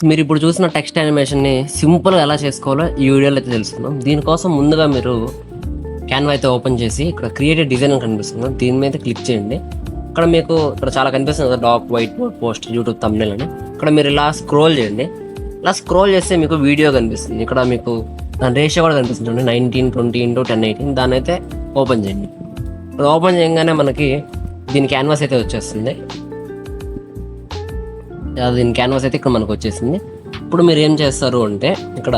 మీరు ఇప్పుడు చూసిన టెక్స్ట్ యానిమేషన్ని సింపుల్గా ఎలా చేసుకోవాలో ఈ వీడియోలో అయితే తెలుసుకుందాం. దీనికోసం ముందుగా మీరు క్యాన్వా అయితే ఓపెన్ చేసి ఇక్కడ క్రియేటివ్ డిజైన్ అని కనిపిస్తుంది, దీని మీద క్లిక్ చేయండి. ఇక్కడ చాలా కనిపిస్తుంది కదా, doc, white board, post, YouTube thumbnail అని. ఇక్కడ మీరు ఇలా స్క్రోల్ చేయండి. ఇలా స్క్రోల్ చేస్తే మీకు వీడియో కనిపిస్తుంది. ఇక్కడ మీకు దాని రేషియో కూడా కనిపిస్తుంది, 19:20:10:18. దాన్ని అయితే ఓపెన్ చేయండి. ఇప్పుడు ఓపెన్ చేయగానే మనకి దీని క్యాన్వాస్ అయితే వచ్చేస్తుంది. దీని క్యాన్వాస్ అయితే ఇక్కడ మనకు వచ్చేసింది. ఇప్పుడు మీరు ఏం చేస్తారు అంటే ఇక్కడ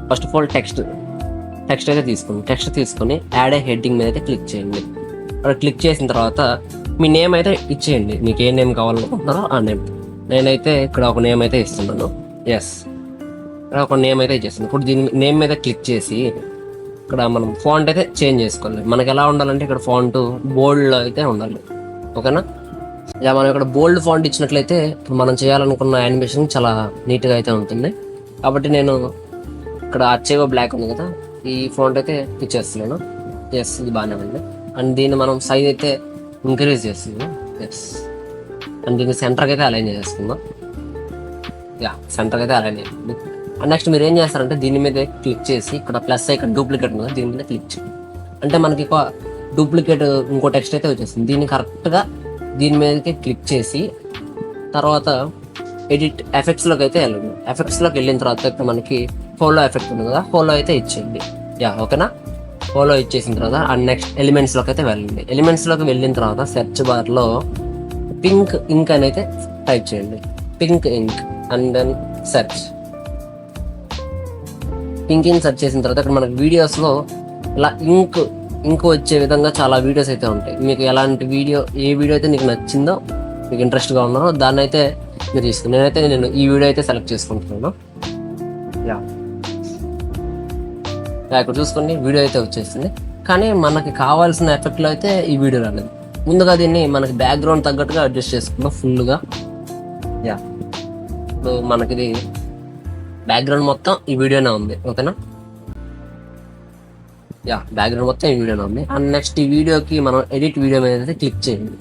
ఫస్ట్ ఆఫ్ ఆల్ టెక్స్ట్ అయితే తీసుకొని యాడ్ ఏ హెడ్డింగ్ మీద అయితే క్లిక్ చేయండి. అక్కడ క్లిక్ చేసిన తర్వాత మీ నేమ్ అయితే ఇచ్చేయండి. మీకు ఏ నేమ్ కావాలనుకుంటున్నారో ఆ నేమ్. నేనైతే ఇక్కడ ఒక నేమ్ అయితే ఇస్తున్నాను. ఇక్కడ ఒక నేమ్ అయితే ఇచ్చేస్తాను. ఇప్పుడు దీని నేమ్ మీద క్లిక్ చేసి ఇక్కడ మనం ఫాంట్ అయితే చేంజ్ చేసుకోవాలి. మనకి ఎలా ఉండాలంటే ఇక్కడ ఫాంట్ బోల్డ్లో అయితే ఉండాలి, ఓకేనా? ఇలా మనం ఇక్కడ బోల్డ్ ఫాంట్ ఇచ్చినట్లయితే మనం చేయాలనుకున్న యానిమేషన్ చాలా నీట్గా అయితే ఉంటుంది. కాబట్టి నేను ఇక్కడ అచ్చేవో బ్లాక్ ఉంది కదా, ఈ ఫాంట్ అయితే ఇచ్చేస్తున్నాను. ఇది బాగానే ఉంది. అండ్ దీన్ని మనం సైజ్ అయితే ఇంక్రీజ్ చేస్తున్నాం. అండ్ దీన్ని సెంటర్కి అయితే అలైన్ చేసేసుకుందాం. సెంటర్కి అయితే అలైన్ చేస్తుంది. అండ్ నెక్స్ట్ మీరు ఏం చేస్తారంటే దీని మీద క్లిక్ చేసి ఇక్కడ ప్లస్ ఇక్కడ డూప్లికేట్ ఉంది, దీని మీద క్లిక్ చేయండి. అంటే మనకి డూప్లికేట్ ఇంకో టెక్స్ట్ అయితే వచ్చేస్తుంది. దీన్ని కరెక్ట్గా దీని మీదకి క్లిక్ చేసి తర్వాత ఎడిట్ ఎఫెక్ట్స్లోకి అయితే వెళ్ళండి. ఎఫెక్ట్స్లోకి వెళ్ళిన తర్వాత ఇక్కడ మనకి ఫోలో ఎఫెక్ట్ ఉంది కదా, ఫోలో అయితే ఇచ్చేయండి. ఓకేనా? ఫోలో ఇచ్చేసిన తర్వాత అండ్ నెక్స్ట్ ఎలిమెంట్స్లోకి అయితే వెళ్ళండి. ఎలిమెంట్స్లోకి వెళ్ళిన తర్వాత సెర్చ్ బార్లో పింక్ ఇంక్ అని అయితే టైప్ చేయండి. Pink ink and then search. Pink ink search చేసిన తర్వాత ఇక్కడ మనకి వీడియోస్లో ఇలా ఇంక్ వచ్చే విధంగా చాలా వీడియోస్ అయితే ఉంటాయి. మీకు ఎలాంటి ఏ వీడియో అయితే నీకు నచ్చిందో, మీకు ఇంట్రెస్ట్గా ఉన్నారో దాన్ని అయితే మీరు తీసుకుని నేను ఈ వీడియో అయితే సెలెక్ట్ చేసుకుంటున్నాను. ఇక్కడ చూసుకోండి, వీడియో అయితే వచ్చేసింది. కానీ మనకి కావాల్సిన ఎఫెక్ట్లో అయితే ఈ వీడియో రాలేదు. ముందుగా దీన్ని మనకి బ్యాక్గ్రౌండ్ తగ్గట్టుగా అడ్జస్ట్ చేసుకున్నాం ఫుల్గా. ఇప్పుడు మనకి బ్యాక్గ్రౌండ్ మొత్తం ఈ వీడియోనే ఉంది, ఓకేనా? బ్యాక్గ్రౌండ్ మొత్తం ఈ వీడియోనే ఉంది. అండ్ నెక్స్ట్ ఈ వీడియోకి మనం ఎడిట్ వీడియో మీద అయితే క్లిక్ చేయండి.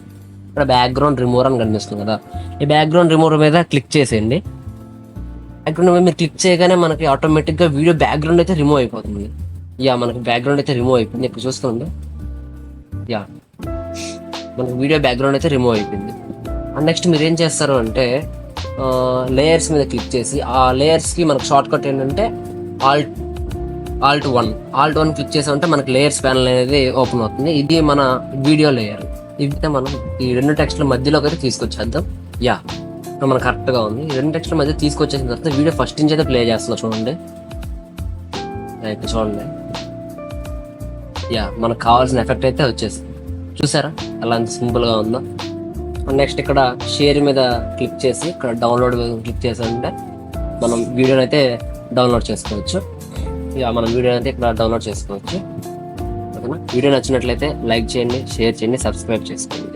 ఇక్కడ బ్యాక్గ్రౌండ్ రిమూవర్ అని కనిపిస్తుంది కదా, ఈ బ్యాక్గ్రౌండ్ రిమూవర్ మీద క్లిక్ చేసేయండి. బ్యాక్గ్రౌండ్ మీరు క్లిక్ చేయగానే మనకి ఆటోమేటిక్గా వీడియో బ్యాక్గ్రౌండ్ అయితే రిమూవ్ అయిపోతుంది. మనకి బ్యాక్గ్రౌండ్ అయితే రిమూవ్ అయిపోయింది. ఇప్పుడు చూసుకోండి, మనకి వీడియో బ్యాక్గ్రౌండ్ అయితే రిమూవ్ అయిపోయింది. అండ్ నెక్స్ట్ మీరు ఏం చేస్తారు అంటే లేయర్స్ మీద క్లిక్ చేసి ఆ లేయర్స్కి మనకు షార్ట్ కట్ ఏంటంటే ఆల్ట్ 1 క్లిక్ చేసామంటే మనకి లేయర్స్ ప్యానల్ అనేది ఓపెన్ అవుతుంది. ఇది మన వీడియో లేయర్. ఇది మనం ఈ రెండు టెక్స్ట్ల మధ్యలోకి అయితే తీసుకొచ్చేద్దాం. మనకు కరెక్ట్గా ఉంది. ఈ రెండు టెక్స్ట్ల మధ్య తీసుకొచ్చేసిన తర్వాత వీడియో ఫస్ట్ నుంచి అయితే ప్లే చేస్తున్నా చూడండి. చూడండి, మనకు కావాల్సిన ఎఫెక్ట్ అయితే వచ్చేసింది. చూసారా అలా అంత సింపుల్గా ఉందో? నెక్స్ట్ ఇక్కడ షేర్ మీద క్లిక్ చేసి ఇక్కడ డౌన్లోడ్ క్లిక్ చేసామంటే మనం వీడియోని అయితే డౌన్లోడ్ చేసుకోవచ్చు. మనం వీడియోని అయితే ఇక్కడ డౌన్లోడ్ చేసుకోవచ్చు, ఓకేనా? వీడియో నచ్చినట్లయితే లైక్ చేయండి, షేర్ చేయండి, సబ్స్క్రైబ్ చేసుకోండి.